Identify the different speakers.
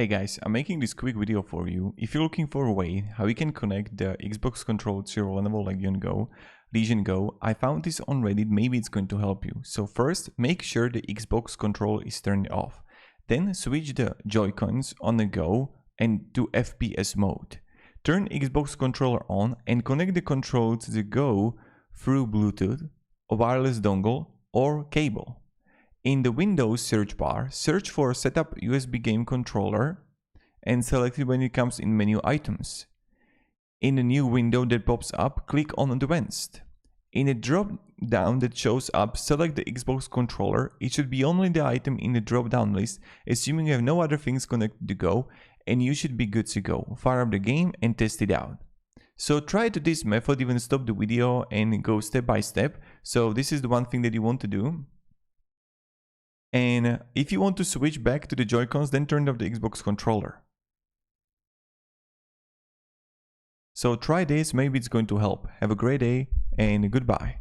Speaker 1: Hey guys, I'm making this quick video for you. If you're looking for a way how you can connect the Xbox controller to your Lenovo Legion Go, I found this on Reddit, maybe it's going to help you. So first, make sure the Xbox controller is turned off. Then switch the Joy-Cons on the Go and to FPS mode. Turn Xbox controller on and connect the controller to the Go through Bluetooth, a wireless dongle or cable. In the Windows search bar, search for Setup USB Game Controller and select it when it comes in menu items. In the new window that pops up, click on Advanced. In the drop down that shows up, select the Xbox controller. It should be only the item in the drop down list, assuming you have no other things connected to Go, and you should be good to go. Fire up the game and test it out. So try to this method, even stop the video and go step by step. So this is the one thing that you want to do. And if you want to switch back to the Joy-Cons, then turn off the Xbox controller. So try this, maybe it's going to help. Have a great day and goodbye.